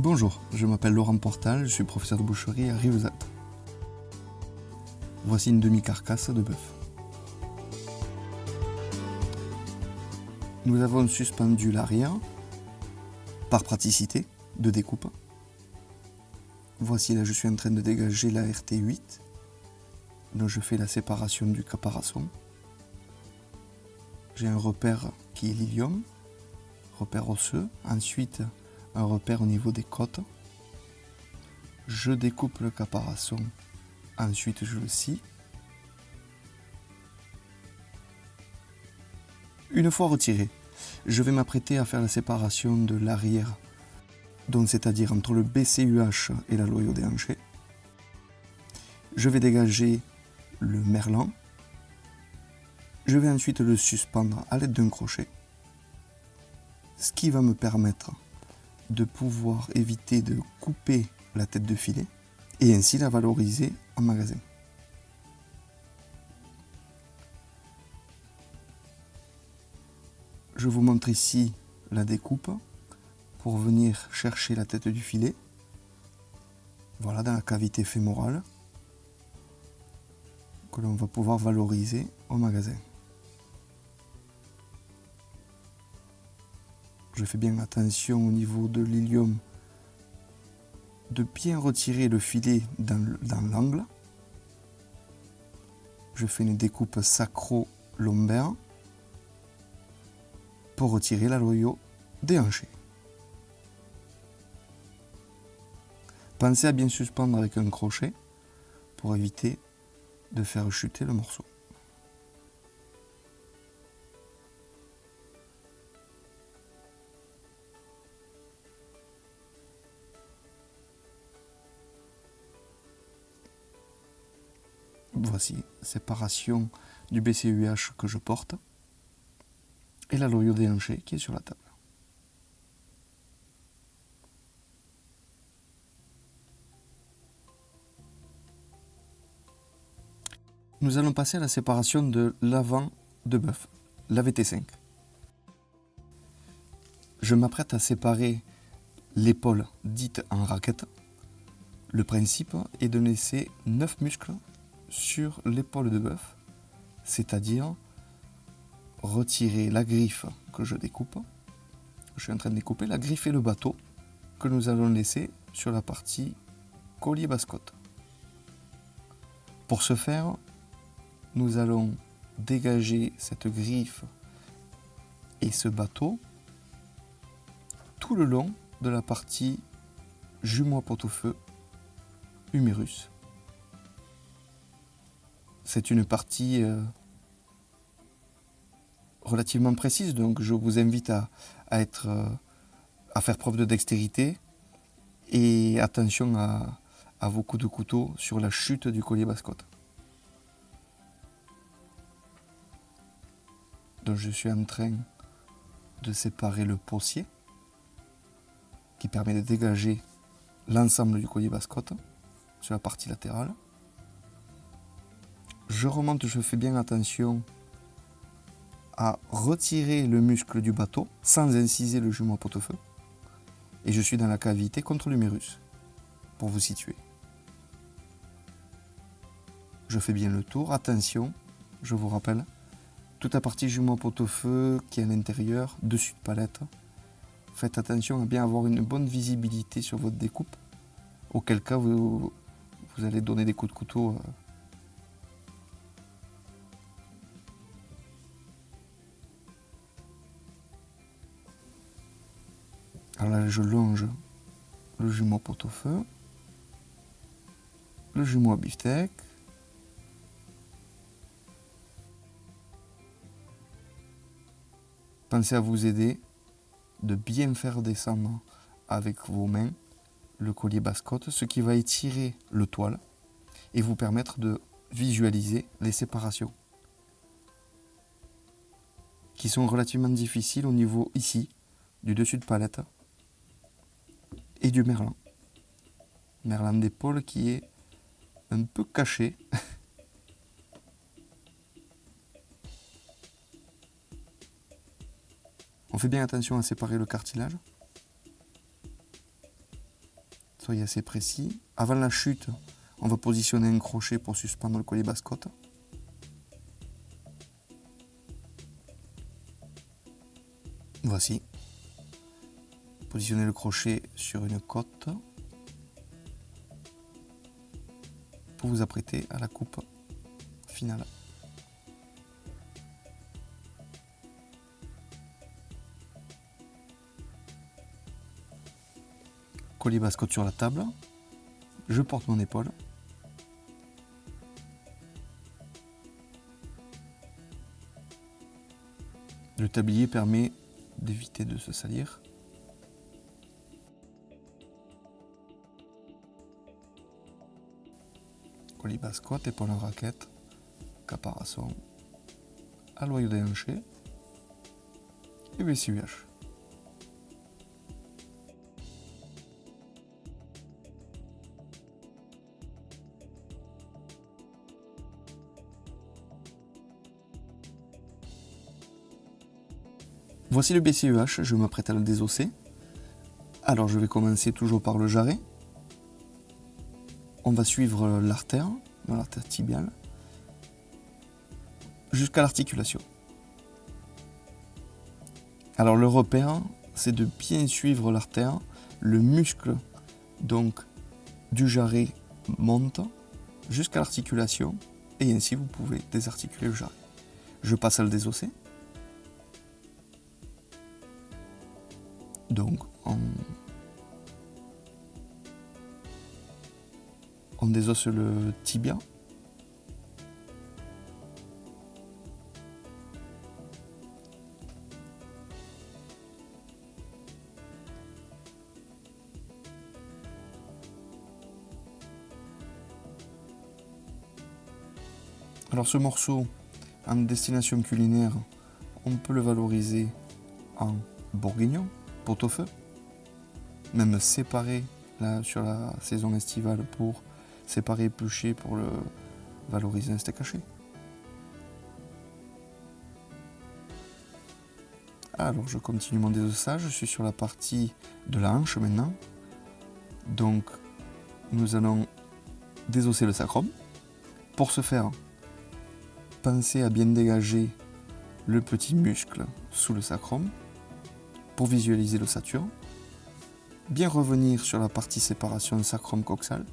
Bonjour, je m'appelle Laurent Portal, je suis professeur de boucherie à Rivesaltes. Voici une demi-carcasse de bœuf. Nous avons suspendu l'arrière par praticité de découpe. Voici là, je suis en train de dégager la RT8. Donc je fais la séparation du caparasson. J'ai un repère qui est l'ilium, repère osseux. Ensuite, un repère au niveau des côtes. Je découpe le caparasson. Ensuite, je le scie. Une fois retiré, je vais m'apprêter à faire la séparation de l'arrière, donc c'est-à-dire entre le BCUH et la loyau déhanché. Je vais dégager le merlan. Je vais ensuite le suspendre à l'aide d'un crochet, ce qui va me permettre de pouvoir éviter de couper la tête de filet et ainsi la valoriser en magasin. Je vous montre ici la découpe pour venir chercher la tête du filet. Voilà, dans la cavité fémorale que l'on va pouvoir valoriser au magasin. Je fais bien attention au niveau de l'ilium de bien retirer le filet dans l'angle. Je fais une découpe sacro-lombaire pour retirer la loyau déhanchée. Pensez à bien suspendre avec un crochet pour éviter de faire chuter le morceau. Voici, séparation du BCUH que je porte et la loyau déhanchée qui est sur la table. Nous allons passer à la séparation de l'avant de bœuf, la VT5. Je m'apprête à séparer l'épaule dite en raquette. Le principe est de laisser 9 muscles sur l'épaule de bœuf, c'est-à-dire retirer la griffe que je découpe. Je suis en train de découper la griffe et le bateau que nous allons laisser sur la partie collier basse-côte. Pour ce faire, nous allons dégager cette griffe et ce bateau tout le long de la partie jumeau à pot-au-feu humérus. C'est une partie relativement précise, donc je vous invite à faire preuve de dextérité et attention à vos coups de couteau sur la chute du collier basse-côte. Donc je suis en train de séparer le possier qui permet de dégager l'ensemble du collier basse-côte sur la partie latérale. Je remonte, je fais bien attention à retirer le muscle du bateau sans inciser le jumeau à pot-au-feu. Et je suis dans la cavité contre l'humérus, pour vous situer. Je fais bien le tour, attention, je vous rappelle, toute la partie jumeau à pot-au-feu qui est à l'intérieur, dessus de palette. Faites attention à bien avoir une bonne visibilité sur votre découpe, auquel cas vous allez donner des coups de couteau. Alors là, je longe le jumeau pot-au-feu, le jumeau à beefsteak, pensez à vous aider de bien faire descendre avec vos mains le collier basse-côte, ce qui va étirer le toile et vous permettre de visualiser les séparations qui sont relativement difficiles au niveau ici du dessus de palette et du merlan. Merlan d'épaule qui est un peu caché. On fait bien attention à séparer le cartilage. Soyez assez précis. Avant la chute, on va positionner un crochet pour suspendre le collier basse-côte. Voici. Positionnez le crochet sur une côte pour vous apprêter à la coupe finale. Collier basse-côte sur la table. Je porte mon épaule. Le tablier permet d'éviter de se salir. Collier basse-côte, épaule en raquette, caparasson, aloyau déhanché et BCUH. Voici le BCEH, je m'apprête à le désosser. Alors je vais commencer toujours par le jarret. On va suivre l'artère, dans l'artère tibiale, jusqu'à l'articulation. Alors le repère, c'est de bien suivre l'artère. Le muscle donc du jarret monte jusqu'à l'articulation et ainsi vous pouvez désarticuler le jarret. Je passe à le désosser. Donc on désosse le tibia. Alors ce morceau en destination culinaire, on peut le valoriser en bourguignon, pot-au-feu, même séparé là, sur la saison estivale pour séparer éplucher pour le valoriser un steak haché. Alors je continue mon désossage, je suis sur la partie de la hanche maintenant. Donc nous allons désosser le sacrum. Pour ce faire, pensez à bien dégager le petit muscle sous le sacrum pour visualiser l'ossature. Bien revenir sur la partie séparation sacrum-coxal.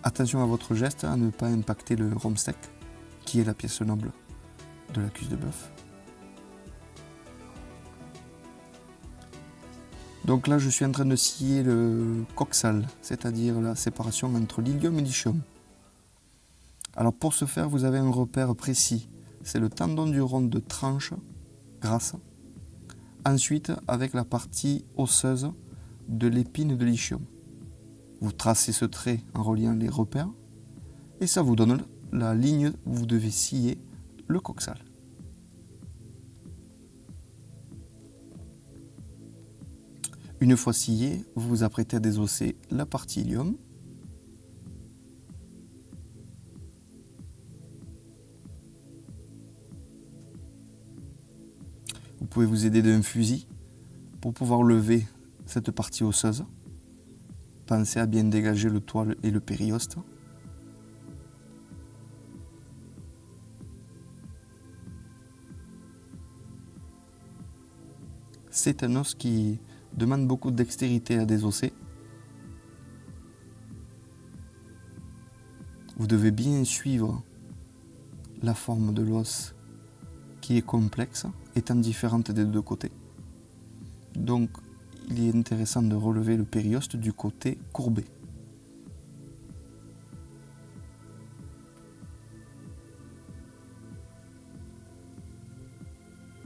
Attention à votre geste, à ne pas impacter le rumsteak, qui est la pièce noble de la cuisse de bœuf. Donc là, je suis en train de scier le coxal, c'est-à-dire la séparation entre l'ilium et l'ischium. Alors pour ce faire, vous avez un repère précis, c'est le tendon du rond de tranche grasse. Ensuite, avec la partie osseuse de l'épine de l'ischium. Vous tracez ce trait en reliant les repères et ça vous donne la ligne où vous devez scier le coxal. Une fois scié, vous vous apprêtez à désosser la partie ilium. Vous pouvez vous aider d'un fusil pour pouvoir lever cette partie osseuse. Pensez à bien dégager le toile et le périoste. C'est un os qui demande beaucoup de dextérité à désosser. Vous devez bien suivre la forme de l'os qui est complexe, étant différente des deux côtés. Donc, il est intéressant de relever le périoste du côté courbé.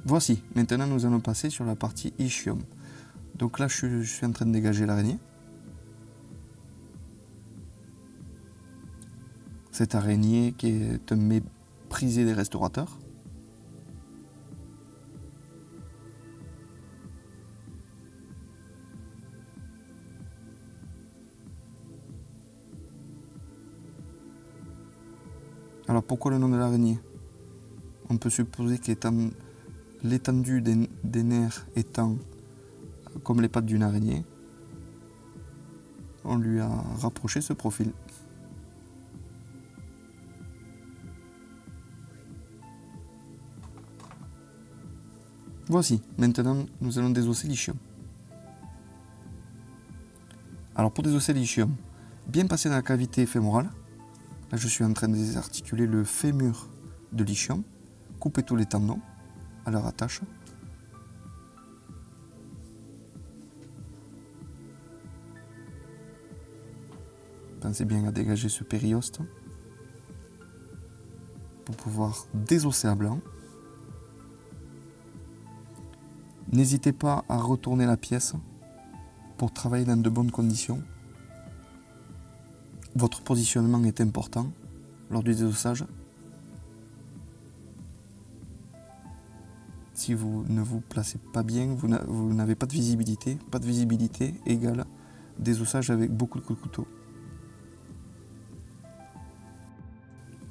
Voici, maintenant nous allons passer sur la partie ischium. Donc là, je suis en train de dégager l'araignée. Cette araignée qui est un méprisé des restaurateurs. Alors pourquoi le nom de l'araignée? On peut supposer qu'étant l'étendue des nerfs étant comme les pattes d'une araignée, on lui a rapproché ce profil. Voici, maintenant nous allons désosser l'ischio. Alors pour désosser l'ischio, bien passer dans la cavité fémorale. Là je suis en train de désarticuler le fémur de l'ischio, couper tous les tendons à leur attache. Pensez bien à dégager ce périoste pour pouvoir désosser à blanc. N'hésitez pas à retourner la pièce pour travailler dans de bonnes conditions. Votre positionnement est important lors du désossage. Si vous ne vous placez pas bien, vous n'avez pas de visibilité. Pas de visibilité égale désossage avec beaucoup de coups de couteau.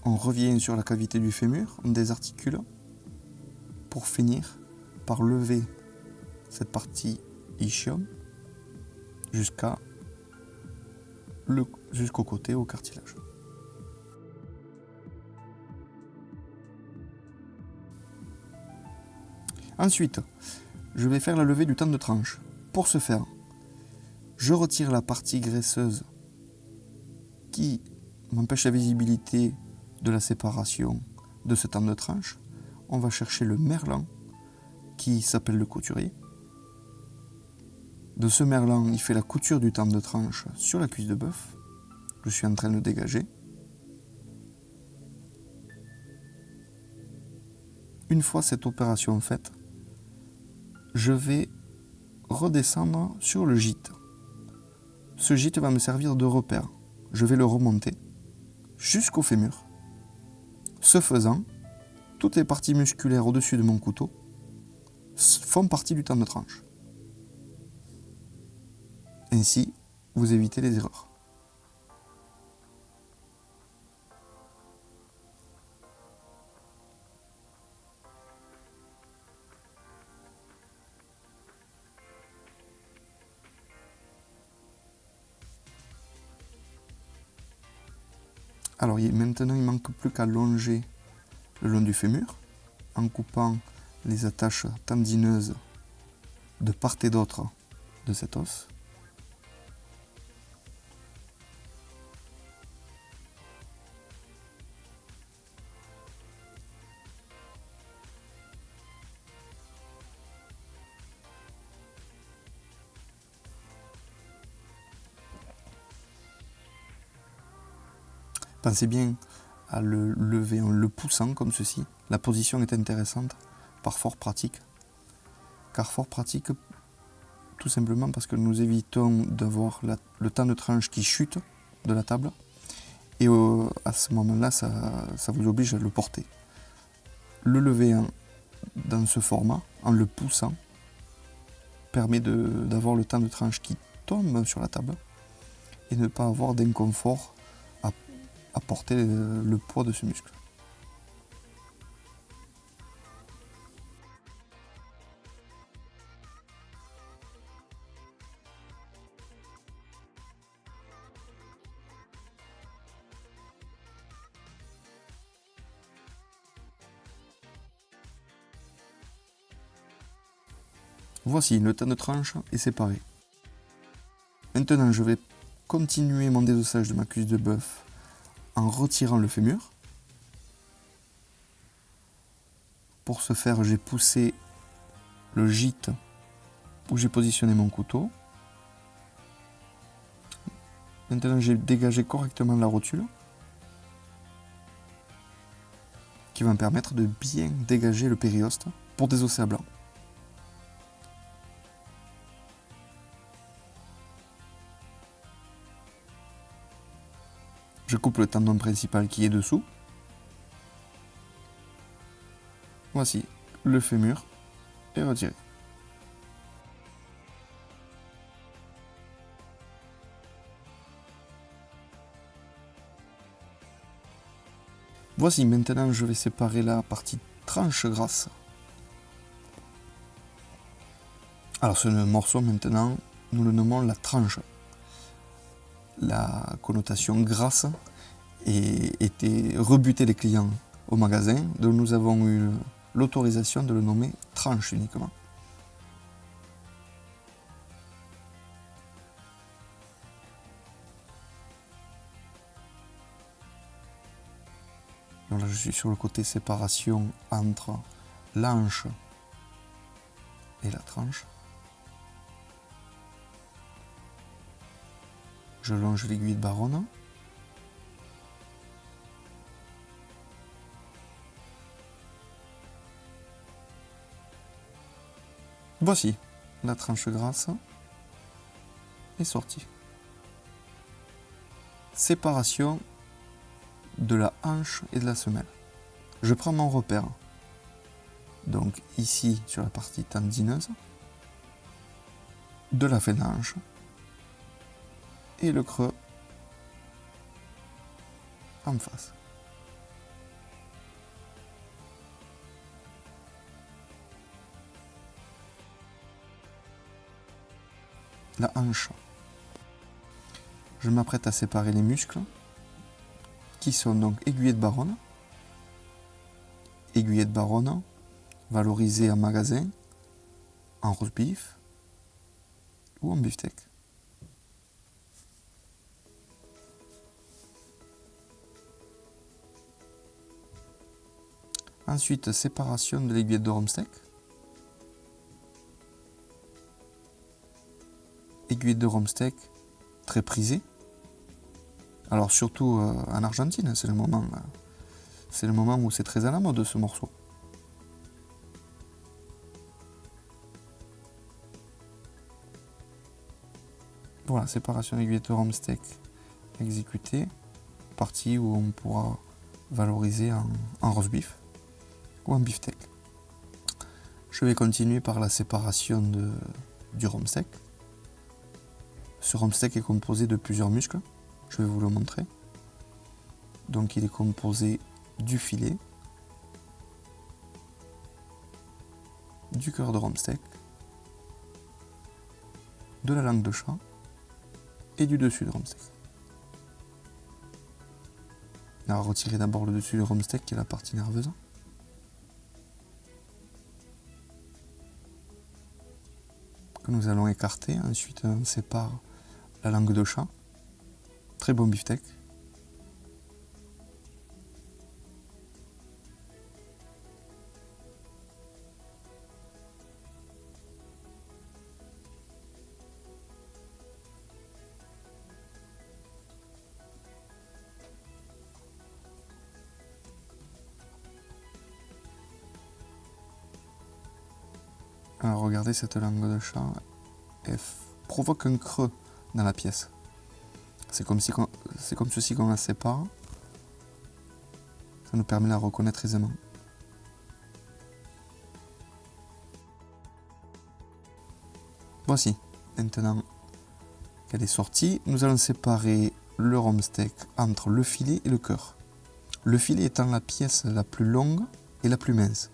On revient sur la cavité du fémur, on désarticule pour finir par lever cette partie ischium jusqu'au côté, au cartilage. Ensuite, je vais faire la levée du tend de tranche. Pour ce faire, je retire la partie graisseuse qui m'empêche la visibilité de la séparation de ce tend de tranche. On va chercher le merlan qui s'appelle le couturier. De ce merlan, il fait la couture du tend de tranche sur la cuisse de bœuf. Je suis en train de le dégager. Une fois cette opération faite, je vais redescendre sur le gîte. Ce gîte va me servir de repère. Je vais le remonter jusqu'au fémur. Ce faisant, toutes les parties musculaires au-dessus de mon couteau font partie du tend de tranche. Ainsi, vous évitez les erreurs. Alors maintenant, il ne manque plus qu'à longer le long du fémur en coupant les attaches tendineuses de part et d'autre de cet os. Pensez bien à le lever en le poussant comme ceci. La position est intéressante par fort pratique. Car fort pratique, tout simplement parce que nous évitons d'avoir le tend de tranche qui chute de la table. Et à ce moment-là, ça vous oblige à le porter. Le lever dans ce format, en le poussant, permet d'avoir le tend de tranche qui tombe sur la table et ne pas avoir d'inconfort à porter le poids de ce muscle. Voici, le tend de tranche est séparé. Maintenant, je vais continuer mon désossage de ma cuisse de bœuf en retirant le fémur. Pour ce faire, j'ai poussé le gîte où j'ai positionné mon couteau. Maintenant, j'ai dégagé correctement la rotule qui va me permettre de bien dégager le périoste pour désosser à blanc. Je coupe le tendon principal qui est dessous. Voici, le fémur est retiré. Voici, maintenant je vais séparer la partie tranche grasse Alors ce morceau maintenant, nous le nommons la tranche. La connotation grasse était rebuter les clients au magasin, donc nous avons eu l'autorisation de le nommer tranche uniquement. Donc là je suis sur le côté séparation entre l'anche et la tranche. Je longe l'aiguille de baronne. Voici, la tranche grasse est sortie. Séparation de la hanche et de la semelle. Je prends mon repère. Donc ici, sur la partie tendineuse, de la fin de la hanche et le creux en face. La hanche. Je m'apprête à séparer les muscles qui sont donc aiguillés de baronne. Aiguillés de baronne valorisés en magasin, en roast beef ou en beefsteak. Ensuite, séparation de l'aiguillette de Romsteck. Aiguillette de Romsteck très prisée. Alors surtout en Argentine, c'est le moment où c'est très à la mode ce morceau. Voilà, séparation d'aiguillette de Romsteck exécutée. Partie où on pourra valoriser en roast beef ou en beefsteak. Je vais continuer par la séparation du Romsteck. Ce Romsteck est composé de plusieurs muscles. Je vais vous le montrer. Donc il est composé du filet, du cœur de Romsteck, de la langue de chat et du dessus de Romsteck. On va retirer d'abord le dessus du Romsteck qui est la partie nerveuse. Que nous allons écarter. Ensuite on sépare la langue de chat. Très bon beefsteak. Alors regardez cette langue de chat, elle provoque un creux dans la pièce. C'est comme ceci qu'on la sépare. Ça nous permet de la reconnaître aisément. Voici, maintenant qu'elle est sortie, nous allons séparer le Romsteck entre le filet et le cœur. Le filet étant la pièce la plus longue et la plus mince.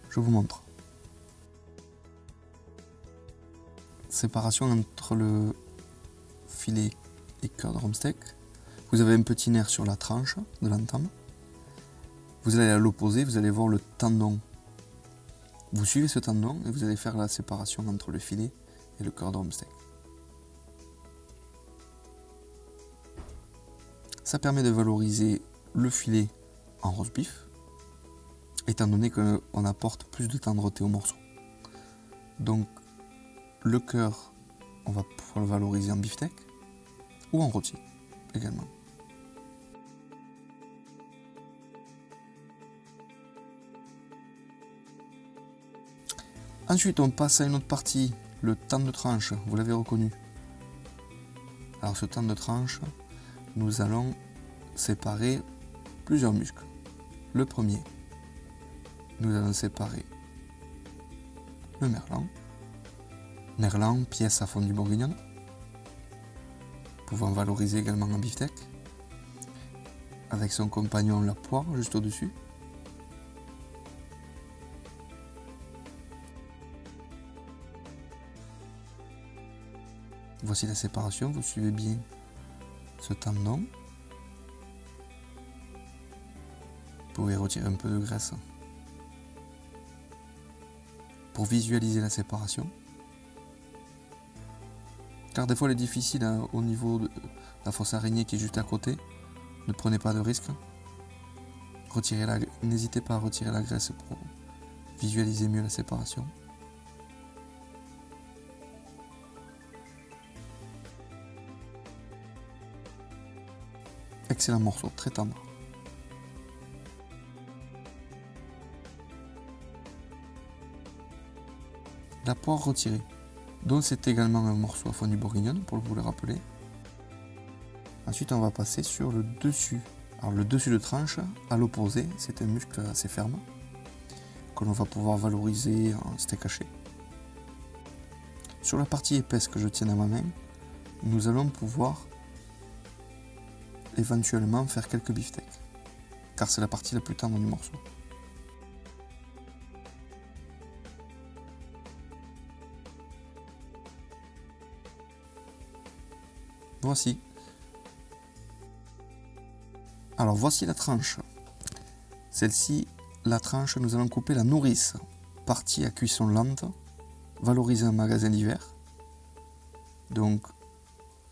Je vous montre. Séparation entre le filet et cœur de Romsteck. Vous avez un petit nerf sur la tranche de l'entame. Vous allez à l'opposé, vous allez voir le tendon. Vous suivez ce tendon et vous allez faire la séparation entre le filet et le cœur de Romsteck. Ça permet de valoriser le filet en roast beef, étant donné qu'on apporte plus de tendreté au morceau. Donc le cœur, on va pouvoir le valoriser en beefsteak ou en rôti également. Ensuite, on passe à une autre partie, le temps de tranche, vous l'avez reconnu. Alors ce temps de tranche, nous allons séparer plusieurs muscles. Le premier, nous allons séparer le merlan. Merlan, pièce à fondue bourguignonne, pouvant valoriser également en beefsteak, avec son compagnon la poire juste au-dessus. Voici la séparation, vous suivez bien ce tendon. Vous pouvez retirer un peu de graisse pour visualiser la séparation. Car des fois elle est difficile au niveau de la fosse araignée qui est juste à côté. Ne prenez pas de risque. N'hésitez pas à retirer la graisse pour visualiser mieux la séparation. Excellent morceau, très tendre. La poire retirée. Donc c'est également un morceau à fondue bourguignonne pour vous le rappeler. Ensuite on va passer sur le dessus. Alors le dessus de tranche, à l'opposé, c'est un muscle assez ferme que l'on va pouvoir valoriser en steak haché. Sur la partie épaisse que je tiens dans ma main, nous allons pouvoir éventuellement faire quelques beefsteaks, car c'est la partie la plus tendre du morceau. Voici. Alors voici la tranche. Celle-ci, la tranche, nous allons couper la nourrice, partie à cuisson lente, valorisée en magasin d'hiver. Donc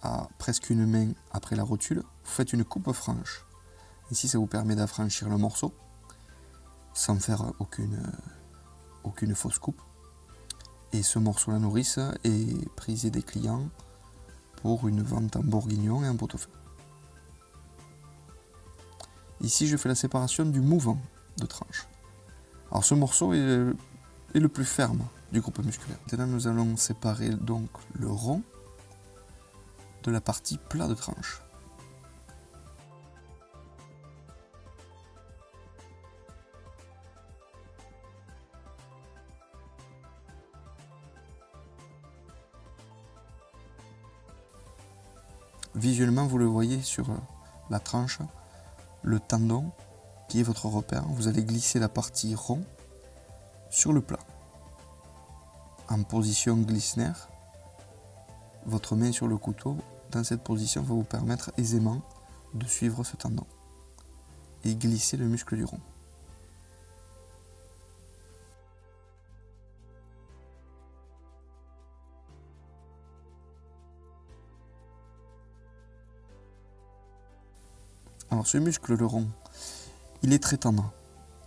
à presque une main après la rotule, vous faites une coupe franche. Ici, ça vous permet d'affranchir le morceau sans faire aucune fausse coupe. Et ce morceau, la nourrice, est prisé des clients pour une vente en bourguignon et en pot-au-feu. Ici, je fais la séparation du mouvant de tranche. Alors ce morceau est le plus ferme du groupe musculaire. Maintenant, nous allons séparer donc le rond de la partie plat de tranche. Visuellement, vous le voyez sur la tranche, le tendon qui est votre repère. Vous allez glisser la partie rond sur le plat. En position glissner, votre main sur le couteau, dans cette position, va vous permettre aisément de suivre ce tendon et glisser le muscle du rond. Alors ce muscle, le rond, il est très tendre.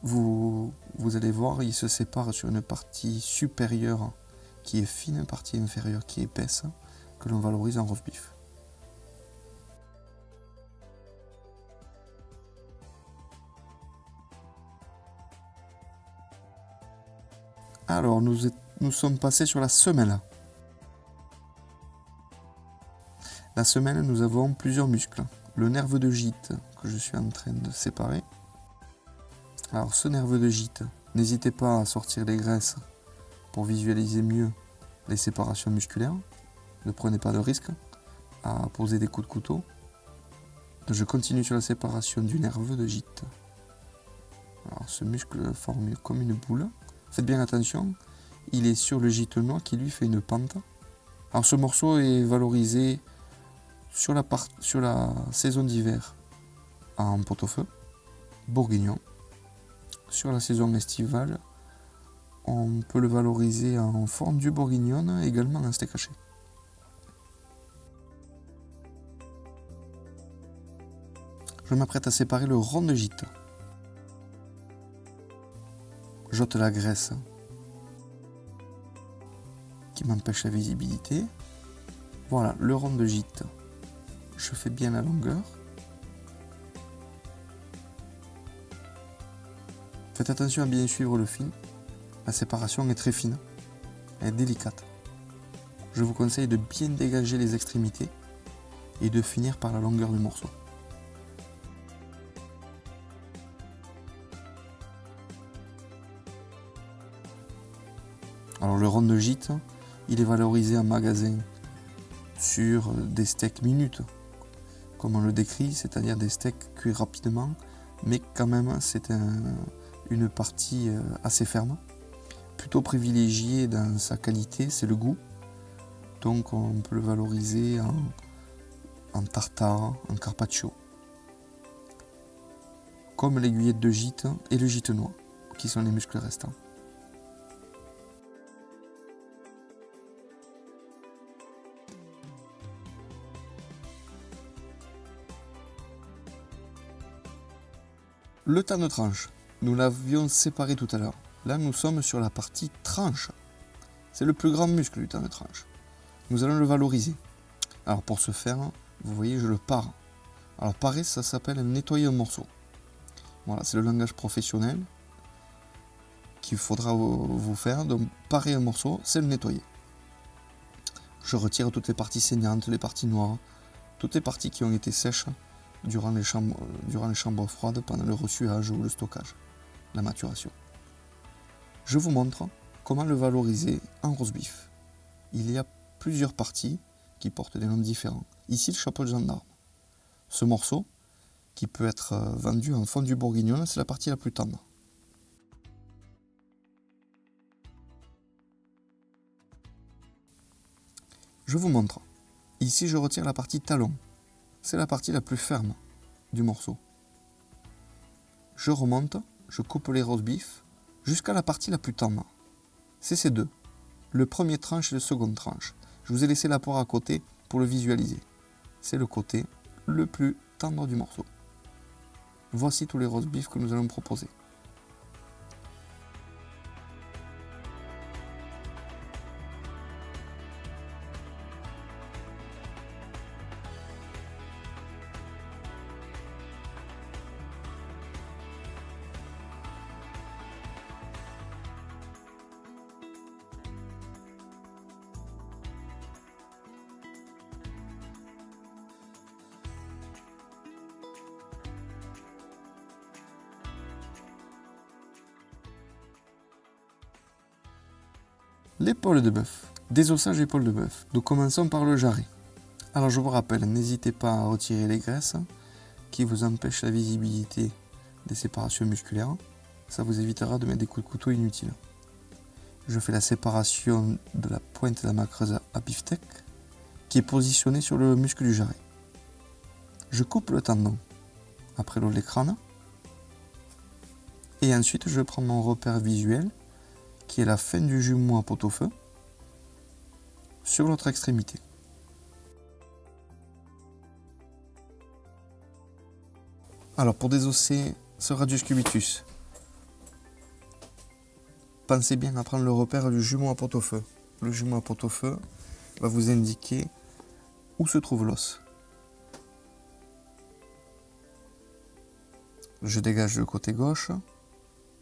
Vous allez voir, il se sépare sur une partie supérieure qui est fine, une partie inférieure qui est épaisse, que l'on valorise en roast beef. Alors nous sommes passés sur la semelle. La semelle, nous avons plusieurs muscles. Le nerveux de gîte que je suis en train de séparer. Alors ce nerveux de gîte, n'hésitez pas à sortir les graisses pour visualiser mieux les séparations musculaires. Ne prenez pas de risque à poser des coups de couteau. Je continue sur la séparation du nerveux de gîte. Alors ce muscle forme comme une boule. Faites bien attention, il est sur le gîte noix qui lui fait une pente. Alors ce morceau est valorisé sur la saison d'hiver en pot-au-feu, bourguignon. Sur la saison estivale, on peut le valoriser en fondue bourguignonne, également en steak haché. Je m'apprête à séparer le rond de gîte. J'ôte la graisse qui m'empêche la visibilité. Voilà, le rond de gîte. Je fais bien la longueur. Faites attention à bien suivre le fil. La séparation est très fine, elle est délicate. Je vous conseille de bien dégager les extrémités et de finir par la longueur du morceau. Alors le rond de gîte, il est valorisé en magasin sur des steaks minutes, comme on le décrit, c'est-à-dire des steaks cuits rapidement, mais quand même c'est une partie assez ferme. Plutôt privilégiée dans sa qualité, c'est le goût. Donc on peut le valoriser en tartare, en carpaccio. Comme l'aiguillette de gîte et le gîte noix, qui sont les muscles restants. Le temps de tranche, nous l'avions séparé tout à l'heure. Là, nous sommes sur la partie tranche. C'est le plus grand muscle du temps de tranche. Nous allons le valoriser. Alors pour ce faire, vous voyez, je le pare. Alors parer, ça s'appelle nettoyer un morceau. Voilà, c'est le langage professionnel qu'il faudra vous faire. Donc parer un morceau, c'est le nettoyer. Je retire toutes les parties saignantes, les parties noires, toutes les parties qui ont été sèches durant les chambres froides pendant le ressuage ou le stockage, la maturation. Je vous montre comment le valoriser en roast beef. Il y a plusieurs parties qui portent des noms différents. Ici, le chapeau de gendarme. Ce morceau, qui peut être vendu en fondu bourguignon, c'est la partie la plus tendre. Je vous montre. Ici, je retire la partie talon. C'est la partie la plus ferme du morceau. Je remonte, je coupe les roast beef jusqu'à la partie la plus tendre. C'est ces deux, le premier tranche et le second tranche. Je vous ai laissé la poire à côté pour le visualiser. C'est le côté le plus tendre du morceau. Voici tous les roast beef que nous allons proposer. L'épaule de bœuf. Désossage épaule de bœuf. Nous commençons par le jarret. Alors je vous rappelle, n'hésitez pas à retirer les graisses qui vous empêchent la visibilité des séparations musculaires. Ça vous évitera de mettre des coups de couteau inutiles. Je fais la séparation de la pointe de la macreuse à beefsteak qui est positionnée sur le muscle du jarret. Je coupe le tendon après l'eau de l'écran et ensuite je prends mon repère visuel qui est la fin du jumeau à pot-au-feu sur l'autre extrémité. Alors pour désosser ce radius cubitus, pensez bien à prendre le repère du jumeau à pot-au-feu. Le jumeau à pot-au-feu va vous indiquer où se trouve l'os. Je dégage le côté gauche.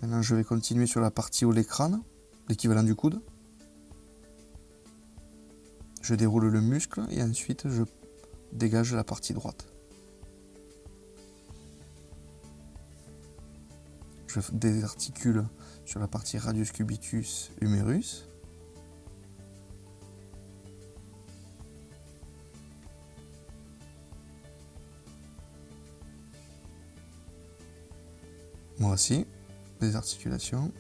Maintenant je vais continuer sur la partie haut de l'écran, l'équivalent du coude. Je déroule le muscle et ensuite je dégage la partie droite. Je désarticule sur la partie radius cubitus humérus. Voici les articulations.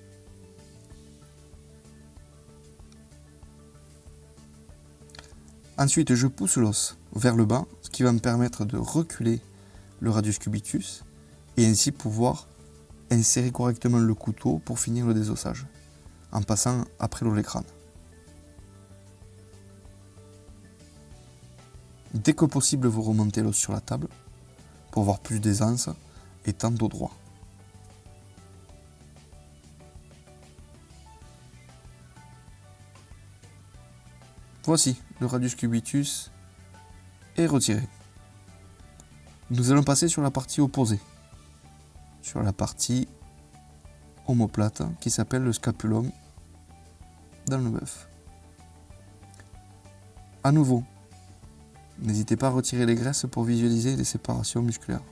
Ensuite, je pousse l'os vers le bas, ce qui va me permettre de reculer le radius cubitus et ainsi pouvoir insérer correctement le couteau pour finir le désossage, en passant après l'eau de l'écran. Dès que possible, vous remontez l'os sur la table pour avoir plus d'aisance et tant dos droit. Voici, le radius cubitus est retiré. Nous allons passer sur la partie opposée, sur la partie omoplate qui s'appelle le scapulum dans le bœuf. À nouveau, n'hésitez pas à retirer les graisses pour visualiser les séparations musculaires.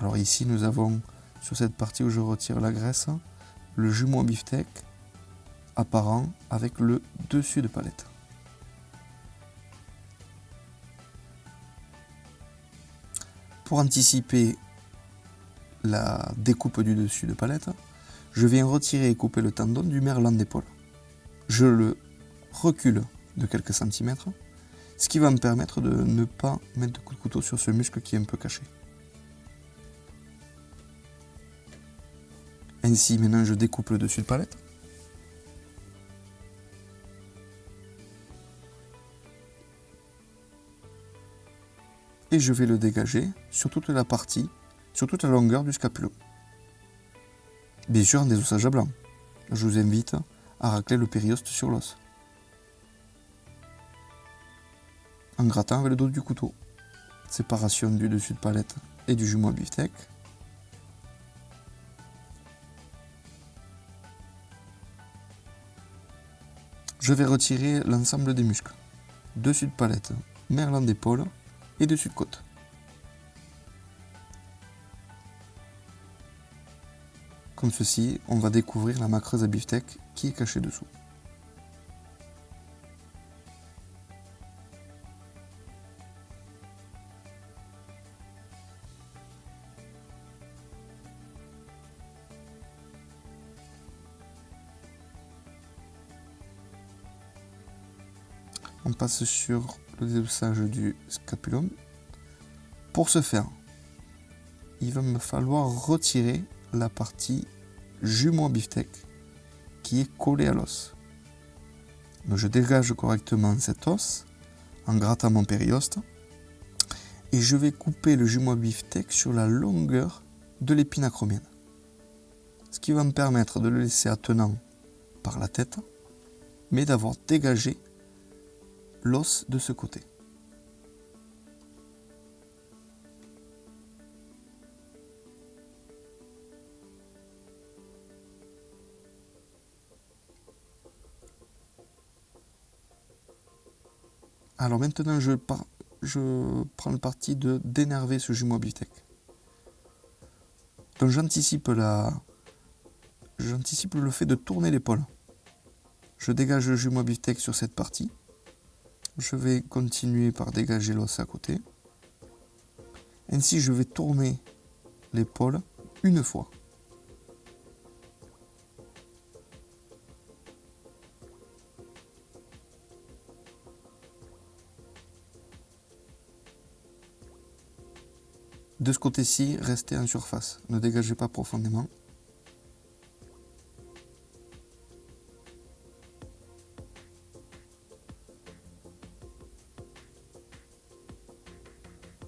Alors ici, nous avons, sur cette partie où je retire la graisse, le jumeau beefsteak apparent avec le dessus de palette. Pour anticiper la découpe du dessus de palette, je viens retirer et couper le tendon du merlan d'épaule. Je le recule de quelques centimètres, ce qui va me permettre de ne pas mettre de coup de couteau sur ce muscle qui est un peu caché. Ainsi, maintenant je découpe le dessus de palette. Et je vais le dégager sur toute la partie, sur toute la longueur du scapulum. Bien sûr en désossage à blanc. Je vous invite à racler le périoste sur l'os. En grattant avec le dos du couteau. Séparation du dessus de palette et du jumeau à beefsteak. Je vais retirer l'ensemble des muscles. Dessus de palette, merlan d'épaule et dessus de côte. Comme ceci, on va découvrir la macreuse à beefsteak qui est cachée dessous. On passe sur le désossage du scapulum. Pour ce faire, il va me falloir retirer la partie jumeau à beefsteak qui est collée à l'os. Je dégage correctement cet os en grattant mon périoste et je vais couper le jumeau à beefsteak sur la longueur de l'épine acromienne. Ce qui va me permettre de le laisser attenant par la tête, mais d'avoir dégagé l'os de ce côté. Alors maintenant je prends le parti de d'énerver ce jumeau à beefsteak. Donc j'anticipe le fait de tourner l'épaule. Je dégage le jumeau à beefsteak sur cette partie. Je vais continuer par dégager l'os à côté. Ainsi, je vais tourner l'épaule une fois. De ce côté-ci, restez en surface. Ne dégagez pas profondément.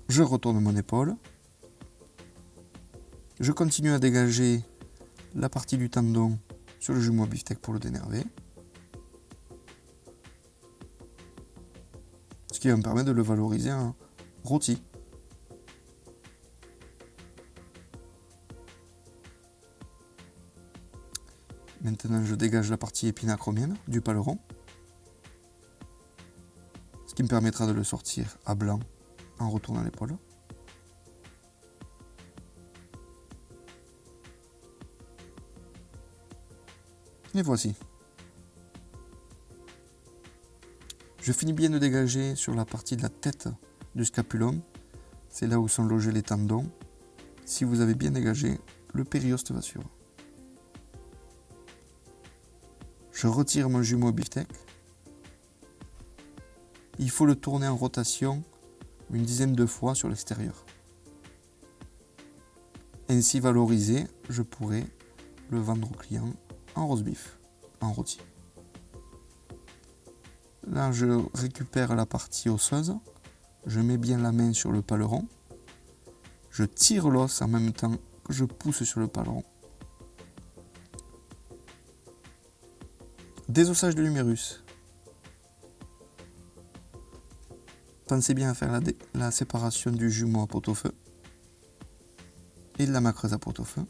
Je retourne mon épaule. Je continue à dégager la partie du tendon sur le jumeau à beefsteak pour le dénerver. Ce qui va me permettre de le valoriser en rôti. Maintenant, je dégage la partie épine acromienne du paleron. Ce qui me permettra de le sortir à blanc en retournant l'épaule. Et voici. Je finis bien de dégager sur la partie de la tête du scapulum. C'est là où sont logés les tendons. Si vous avez bien dégagé, le périoste va suivre. Je retire mon jumeau à beefsteak. Il faut le tourner en rotation une dizaine de fois sur l'extérieur. Ainsi valorisé, je pourrai le vendre au client en roast beef, en rôti. Là, je récupère la partie osseuse. Je mets bien la main sur le paleron. Je tire l'os en même temps que je pousse sur le paleron. Désossage de l'humérus. Pensez bien à faire la séparation du jumeau à pot-au-feu et de la macreuse à pot-au-feu.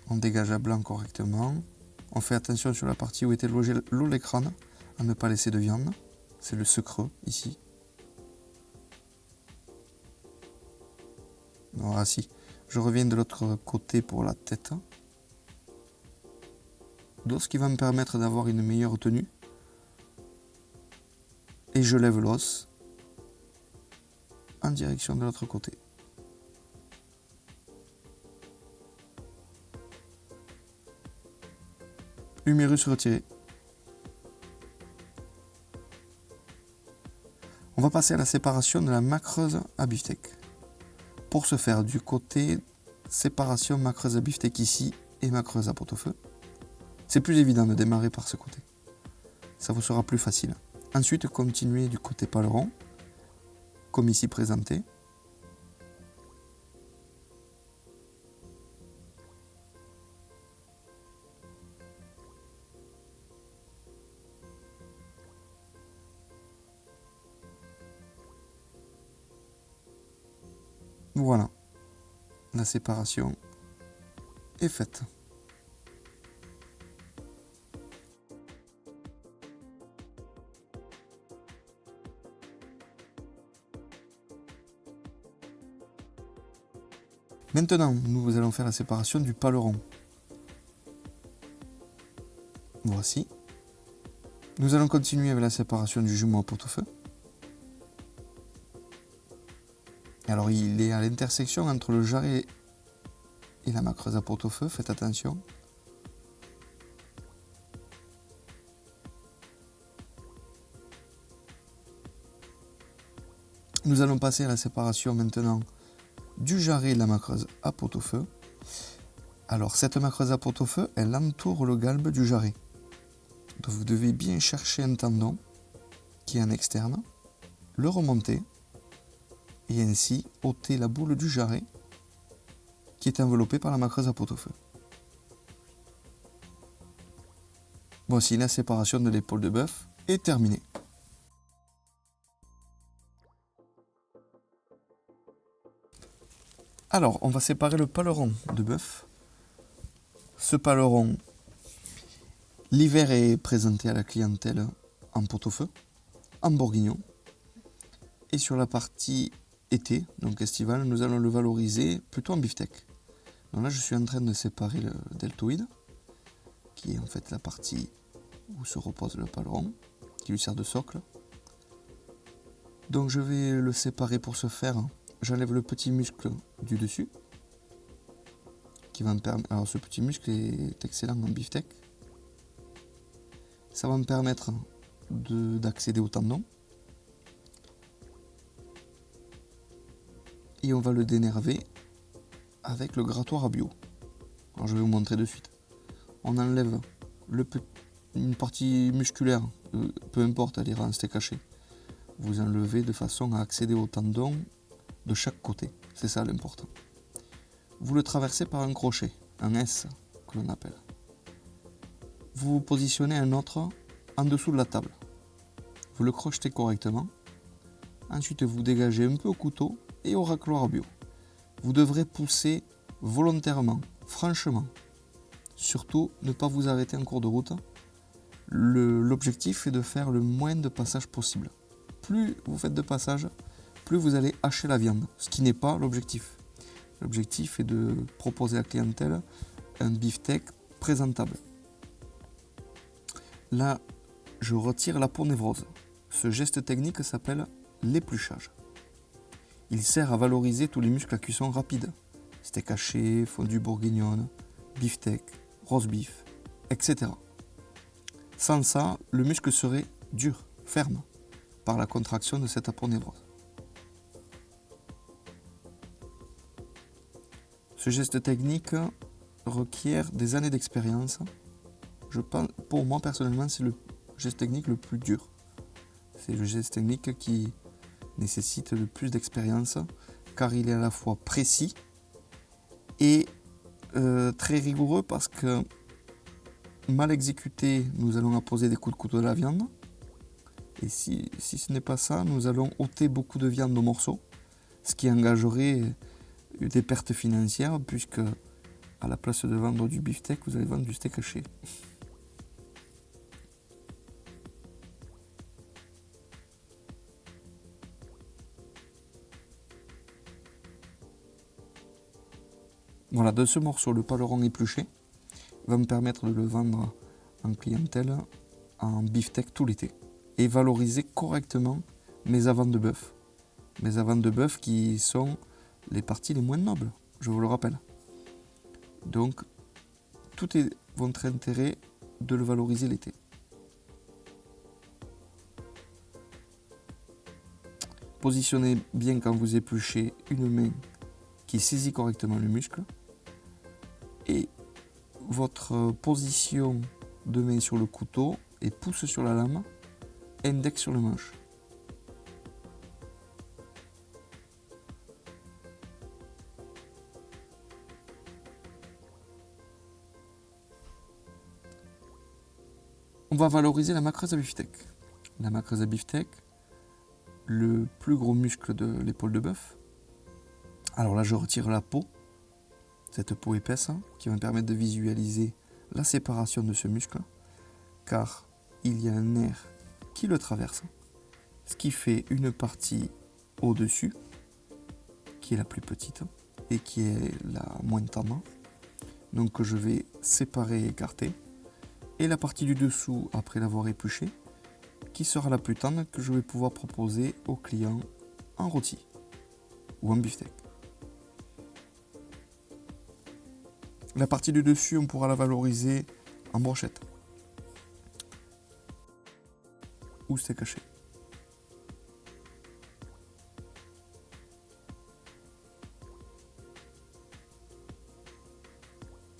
On dégage à blanc correctement. On fait attention sur la partie où était logé l'olécrane à ne pas laisser de viande. C'est le secret ici. Voilà, si. Je reviens de l'autre côté pour la tête. Donc, ce qui va me permettre d'avoir une meilleure tenue. Et je lève l'os en direction de l'autre côté. Humérus retiré. On va passer à la séparation de la macreuse à beefsteak. Pour ce faire, du côté séparation macreuse à beefsteak ici et macreuse à pot-au-feu, c'est plus évident de démarrer par ce côté. Ça vous sera plus facile. Ensuite, continuez du côté paleron, comme ici présenté. Voilà, la séparation est faite. Maintenant, nous allons faire la séparation du paleron. Voici. Nous allons continuer avec la séparation du jumeau à pot-au-feu. Alors, il est à l'intersection entre le jarret et la macreuse à pot-au-feu, faites attention. Nous allons passer à la séparation maintenant du jarret et de la macreuse à pot-au-feu. Alors, cette macreuse à pot-au-feu, elle entoure le galbe du jarret. Donc, vous devez bien chercher un tendon qui est en externe, le remonter et ainsi ôter la boule du jarret qui est enveloppée par la macreuse à pot-au-feu. Voici, la séparation de l'épaule de bœuf est terminée. Alors, on va séparer le paleron de bœuf. Ce paleron, l'hiver est présenté à la clientèle en pot-au-feu, en bourguignon. Et sur la partie été, donc estivale, nous allons le valoriser plutôt en beefsteak. Donc là, je suis en train de séparer le deltoïde, qui est en fait la partie où se repose le paleron, qui lui sert de socle. Donc je vais le séparer pour ce faire. J'enlève le petit muscle du dessus, qui va me permettre. Alors ce petit muscle est excellent en beefsteak. Ça va me permettre d'accéder au tendon. Et on va le dénerver avec le grattoir à bio. Alors je vais vous montrer de suite. On enlève une partie musculaire, peu importe, elle ira en steak haché. Vous enlevez de façon à accéder au tendon de chaque côté. C'est ça l'important. Vous le traversez par un crochet, un S que l'on appelle. Vous positionnez un autre en dessous de la table. Vous le crochetez correctement. Ensuite, vous dégagez un peu au couteau et au racloir bio. Vous devrez pousser volontairement, franchement. Surtout, ne pas vous arrêter en cours de route. L'objectif est de faire le moins de passages possible. Plus vous faites de passages, plus vous allez hacher la viande, ce qui n'est pas l'objectif. L'objectif est de proposer à la clientèle un beefsteak présentable. Là, je retire la peau névrose. Ce geste technique s'appelle l'épluchage. Il sert à valoriser tous les muscles à cuisson rapide. Steak haché, fondue bourguignonne, beefsteak, roast beef, etc. Sans ça, le muscle serait dur, ferme, par la contraction de cette peau névrose. Ce geste technique requiert des années d'expérience. Pour moi, personnellement, c'est le geste technique le plus dur. C'est le geste technique qui nécessite le plus d'expérience, car il est à la fois précis et très rigoureux, parce que mal exécuté, nous allons apposer des coups de couteau de la viande. Et si ce n'est pas ça, nous allons ôter beaucoup de viande aux morceaux, ce qui engagerait des pertes financières, puisque à la place de vendre du beefsteak, vous allez vendre du steak haché. Voilà, de ce morceau, le paleron épluché va me permettre de le vendre en clientèle en beefsteak tout l'été et valoriser correctement mes avances de bœuf. Mes avances de bœuf qui sont les parties les moins nobles, je vous le rappelle. Donc, tout est votre intérêt de le valoriser l'été. Positionnez bien quand vous épluchez une main qui saisit correctement le muscle et votre position de main sur le couteau et pouce sur la lame, index sur le manche. On va valoriser la macrase à beefsteak. La macrase à beefsteak, le plus gros muscle de l'épaule de bœuf. Alors là, je retire la peau, cette peau épaisse, qui va me permettre de visualiser la séparation de ce muscle, car il y a un nerf qui le traverse, ce qui fait une partie au-dessus, qui est la plus petite et qui est la moins tendre, donc que je vais séparer et écarter, et la partie du dessous, après l'avoir épluchée, qui sera la plus tendre que je vais pouvoir proposer au client en rôti ou en beefsteak. La partie du dessus, on pourra la valoriser en brochette ou steak haché.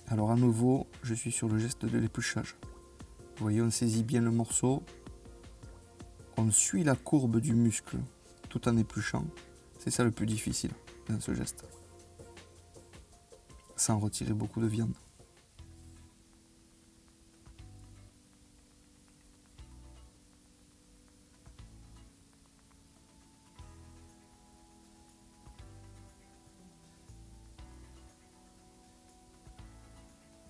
Alors à nouveau, je suis sur le geste de l'épluchage. Vous voyez, on saisit bien le morceau, on suit la courbe du muscle tout en épluchant. C'est ça le plus difficile dans ce geste, sans retirer beaucoup de viande.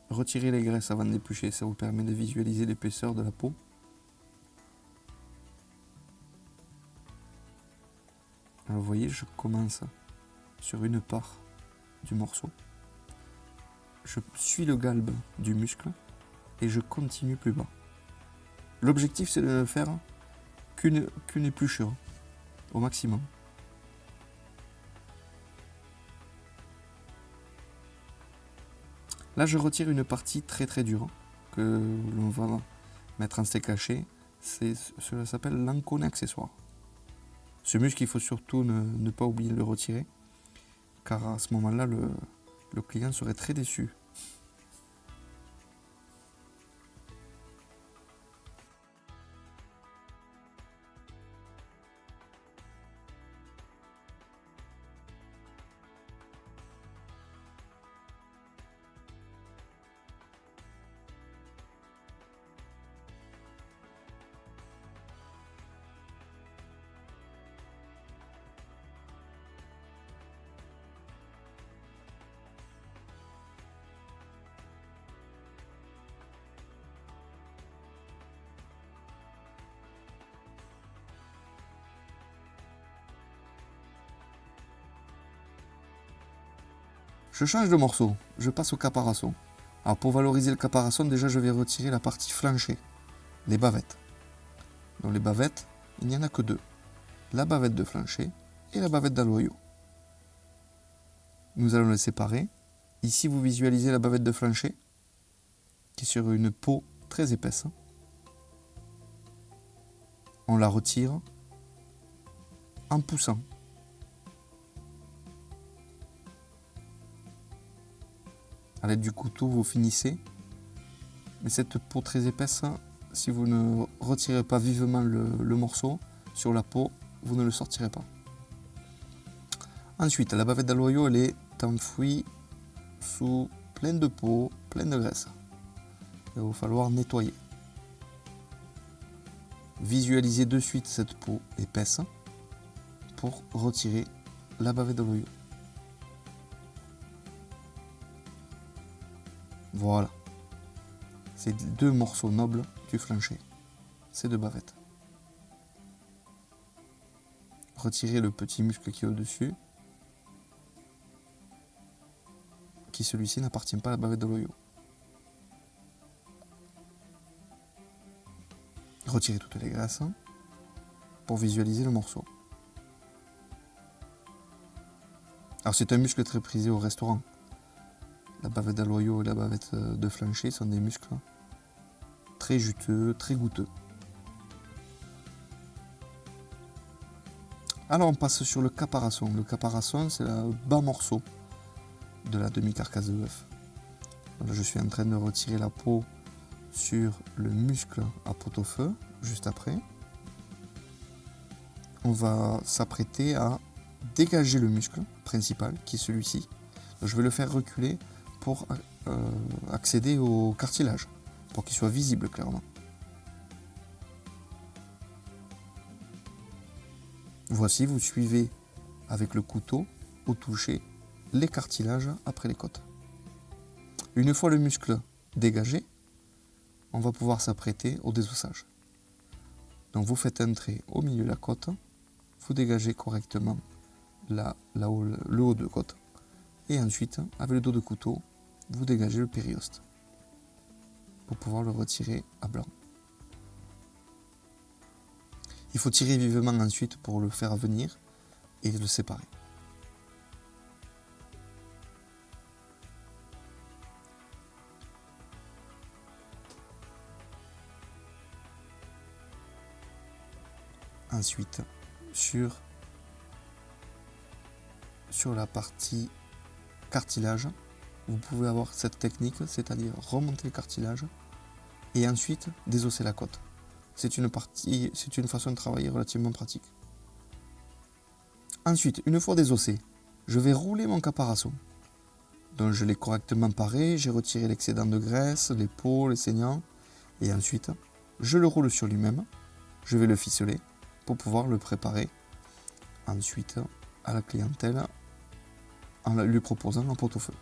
Retirez les graisses avant d'éplucher, ça vous permet de visualiser l'épaisseur de la peau. Alors vous voyez, je commence sur une part du morceau. Je suis le galbe du muscle et je continue plus bas. L'objectif, c'est de ne faire qu'une épluchure au maximum. Là, je retire une partie très très dure que l'on va mettre en steak haché. Cela s'appelle l'ancône accessoire. Ce muscle, il faut surtout ne pas oublier de le retirer, car à ce moment-là, le client serait très déçu. Je change de morceau, je passe au caparazon. Alors pour valoriser le caparazon, déjà je vais retirer la partie flanchée, les bavettes. Dans les bavettes, il n'y en a que deux. La bavette de flancher et la bavette d'aloyau. Nous allons les séparer. Ici vous visualisez la bavette de flancher, qui est sur une peau très épaisse. On la retire en poussant. À l'aide du couteau, vous finissez. Mais cette peau très épaisse, si vous ne retirez pas vivement le morceau sur la peau, vous ne le sortirez pas. Ensuite, la bavette d'aloyau, elle est enfouie sous plein de peau, plein de graisse. Il va falloir nettoyer. Visualisez de suite cette peau épaisse pour retirer la bavette d'aloyau. Voilà. C'est deux morceaux nobles du flancher. Ces deux bavettes. Retirez le petit muscle qui est au-dessus, qui celui-ci n'appartient pas à la bavette de l'Oyo. Retirez toutes les graisses pour visualiser le morceau. Alors c'est un muscle très prisé au restaurant. La bavette d'aloyau et la bavette de flancher sont des muscles très juteux, très goûteux. Alors on passe sur le caparasson. Le caparasson, c'est le bas morceau de la demi-carcasse de bœuf. Là, je suis en train de retirer la peau sur le muscle à pot-au-feu, juste après. On va s'apprêter à dégager le muscle principal, qui est celui-ci. Je vais le faire reculer pour accéder au cartilage, pour qu'il soit visible clairement. Voici, vous suivez avec le couteau au toucher les cartilages après les côtes. Une fois le muscle dégagé, on va pouvoir s'apprêter au désossage. Donc vous faites un trait au milieu de la côte, vous dégagez correctement le haut de côte, et ensuite, avec le dos de couteau, vous dégagez le périoste pour pouvoir le retirer à blanc. Il faut tirer vivement ensuite pour le faire venir et le séparer. Ensuite, sur la partie cartilage, vous pouvez avoir cette technique, c'est-à-dire remonter le cartilage et ensuite désosser la côte. C'est une façon de travailler relativement pratique. Ensuite, une fois désossé, je vais rouler mon caparasson. Donc je l'ai correctement paré, j'ai retiré l'excédent de graisse, les peaux, les saignants, et ensuite je le roule sur lui-même. Je vais le ficeler pour pouvoir le préparer ensuite à la clientèle en lui proposant un pot-au-feu.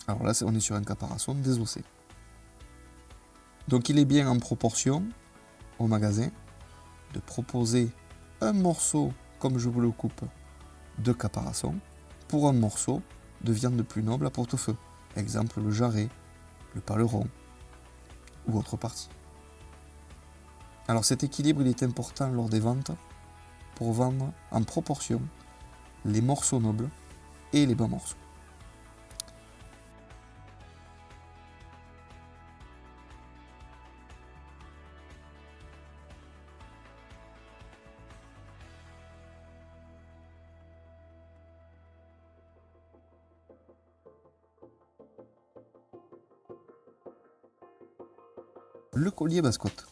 Alors là, on est sur un caparasson désossé. Donc il est bien en proportion au magasin de proposer un morceau, comme je vous le coupe, de caparasson pour un morceau de viande plus noble à pot-au-feu. Exemple le jarret, le paleron ou autre partie. Alors cet équilibre il est important lors des ventes pour vendre en proportion les morceaux nobles et les bas morceaux. Le collier basse-côte.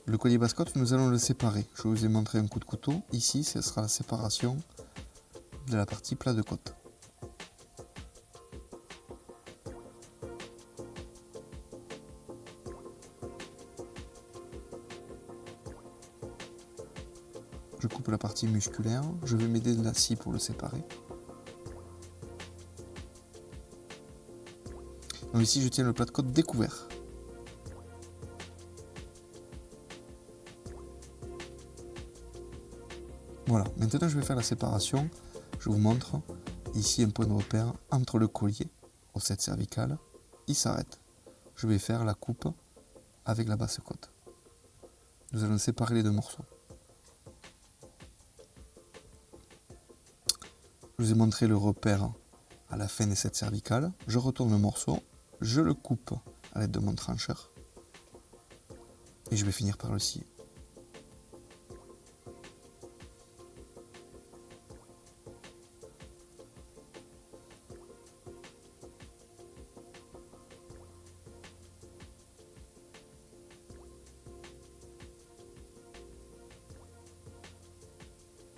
Le collier basse-côte, nous allons le séparer. Je vous ai montré un coup de couteau. Ici, ce sera la séparation de la partie plat de côte. Je coupe la partie musculaire. Je vais m'aider de la scie pour le séparer. Donc ici, je tiens le plat de côte découvert. Voilà, maintenant je vais faire la séparation. Je vous montre ici un point de repère entre le collier, ossette cervicale, il s'arrête. Je vais faire la coupe avec la basse côte. Nous allons séparer les deux morceaux. Je vous ai montré le repère à la fin des sept cervicales. Je retourne le morceau, je le coupe à l'aide de mon trancheur et je vais finir par le scier.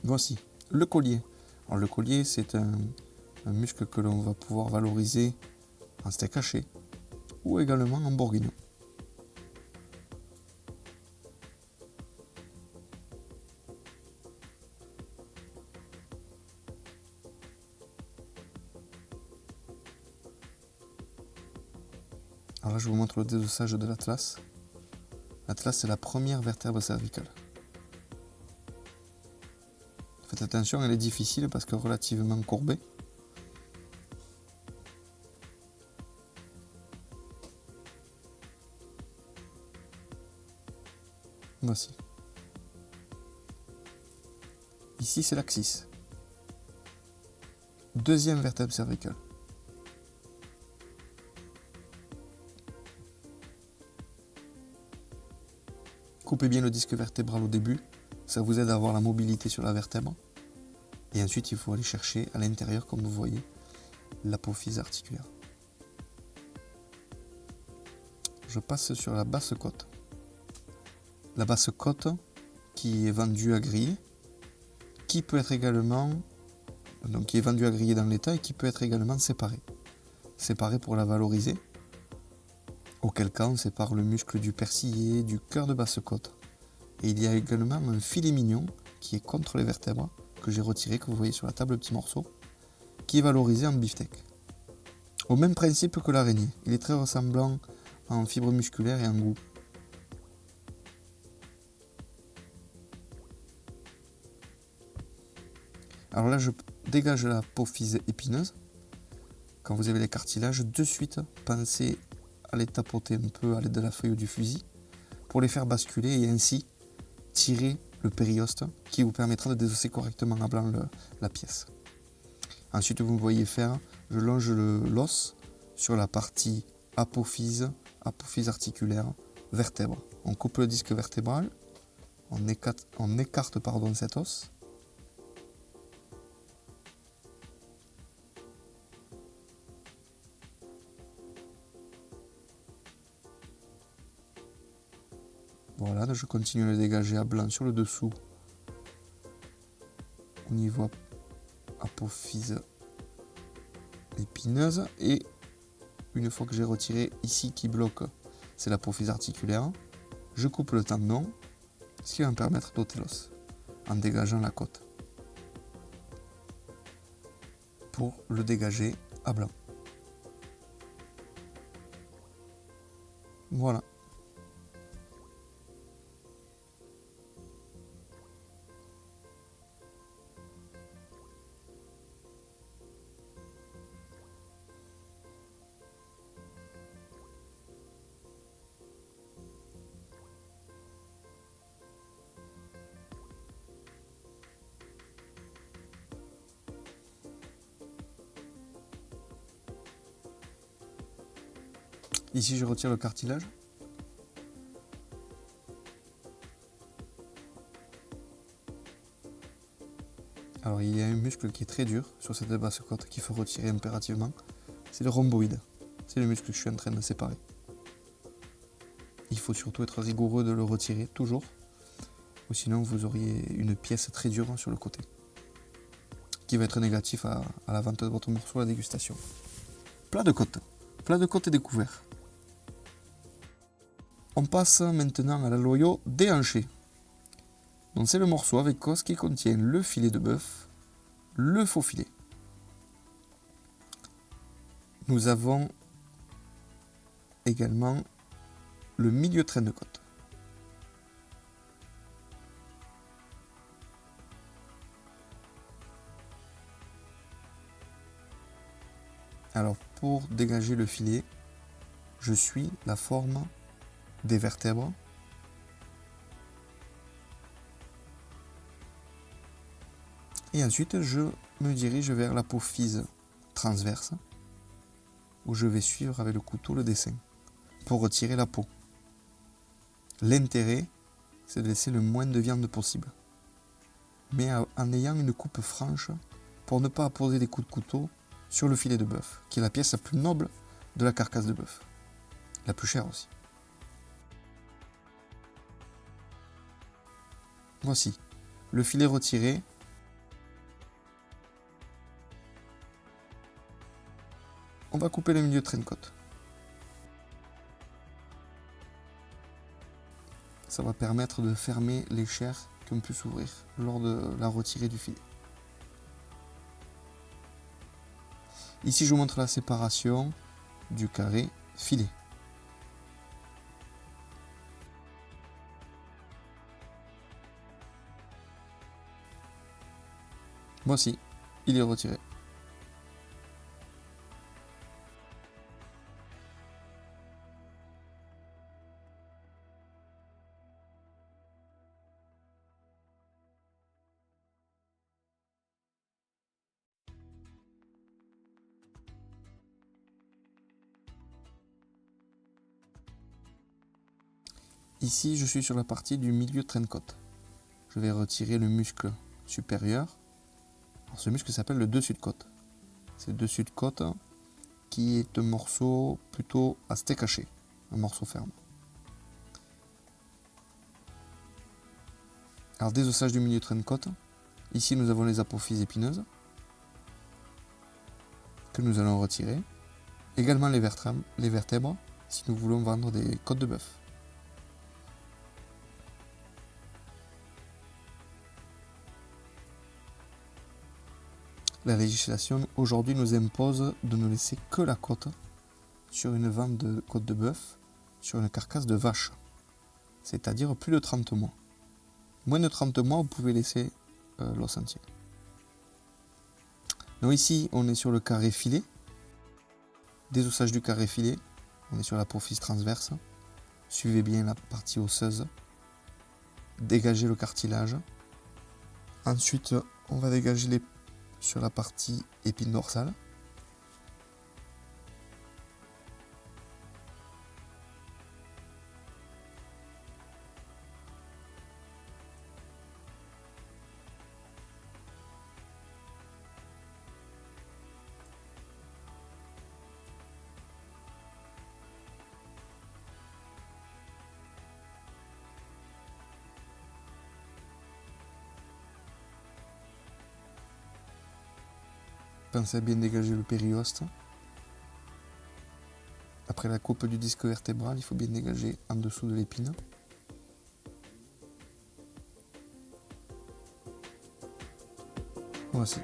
Voici le collier. Alors, le collier, c'est un muscle que l'on va pouvoir valoriser en steak haché ou également en bourguignon. Alors là, je vous montre le désossage de l'atlas. L'atlas, c'est la première vertèbre cervicale. Faites attention, elle est difficile parce que relativement courbée. Voici. Ici, c'est l'axis. Deuxième vertèbre cervicale. Coupez bien le disque vertébral au début, ça vous aide à avoir la mobilité sur la vertèbre. Et ensuite, il faut aller chercher à l'intérieur, comme vous voyez, l'apophyse articulaire. Je passe sur la basse côte. La basse côte qui est vendue à griller, qui peut être également, donc qui est vendue à griller dans l'état et qui peut être également séparée. Séparée pour la valoriser. Auquel cas, on sépare le muscle du persillé, du cœur de basse côte. Et il y a également un filet mignon qui est contre les vertèbres, que j'ai retiré, que vous voyez sur la table, petit morceau, qui est valorisé en beefsteak. Au même principe que l'araignée. Il est très ressemblant en fibres musculaires et en goût. Alors là, je dégage l'apophyse épineuse. Quand vous avez les cartilages, de suite, pensez à les tapoter un peu à l'aide de la feuille ou du fusil pour les faire basculer et ainsi tirer le périoste qui vous permettra de désosser correctement à blanc la pièce. Ensuite, vous me voyez faire, je longe l'os sur la partie apophyse articulaire, vertèbre. On coupe le disque vertébral, on écarte cet os. Voilà, je continue à le dégager à blanc sur le dessous au niveau apophyse épineuse. Et une fois que j'ai retiré ici qui bloque, c'est l'apophyse articulaire, je coupe le tendon, ce qui va me permettre d'ôter l'os en dégageant la côte pour le dégager à blanc. Voilà. Ici, je retire le cartilage. Alors, il y a un muscle qui est très dur sur cette basse côte qu'il faut retirer impérativement. C'est le rhomboïde. C'est le muscle que je suis en train de séparer. Il faut surtout être rigoureux de le retirer, toujours. Ou sinon, vous auriez une pièce très dure sur le côté, qui va être négatif à la vente de votre morceau à la dégustation. Plat de côte. Plat de côte est découvert. On passe maintenant à la loyau déhanché. Donc c'est le morceau avec os qui contient le filet de bœuf, le faux filet. Nous avons également le milieu train de côte. Alors pour dégager le filet, je suis la forme des vertèbres. Et ensuite, je me dirige vers l'apophyse transverse, où je vais suivre avec le couteau le dessin, pour retirer la peau. L'intérêt, c'est de laisser le moins de viande possible, mais en ayant une coupe franche, pour ne pas apposer des coups de couteau sur le filet de bœuf, qui est la pièce la plus noble de la carcasse de bœuf, la plus chère aussi. Voici, le filet retiré. On va couper le milieu de train de côte. Ça va permettre de fermer les chairs qui ont pu s'ouvrir lors de la retirée du filet. Ici, je vous montre la séparation du carré filet. Voici, il est retiré. Ici, je suis sur la partie du milieu de traîne-côte. Je vais retirer le muscle supérieur. Alors, ce muscle s'appelle le dessus de côte. C'est le dessus de côte qui est un morceau plutôt à steak haché, un morceau ferme. Alors, désossage du milieu de traîne-côte. Ici, nous avons les apophyses épineuses que nous allons retirer. Également les vertèbres si nous voulons vendre des côtes de bœuf. La législation aujourd'hui nous impose de ne laisser que la côte sur une vente de côte de bœuf sur une carcasse de vache, c'est-à-dire plus de 30 mois. Moins de 30 mois, vous pouvez laisser l'os entier. Donc ici, on est sur le carré filet, désossage du carré filet, on est sur l'apophyse transverse, suivez bien la partie osseuse, dégagez le cartilage, ensuite on va dégager sur la partie épine dorsale. Pensez à bien dégager le périoste. Après la coupe du disque vertébral, il faut bien dégager en dessous de l'épine. Voici.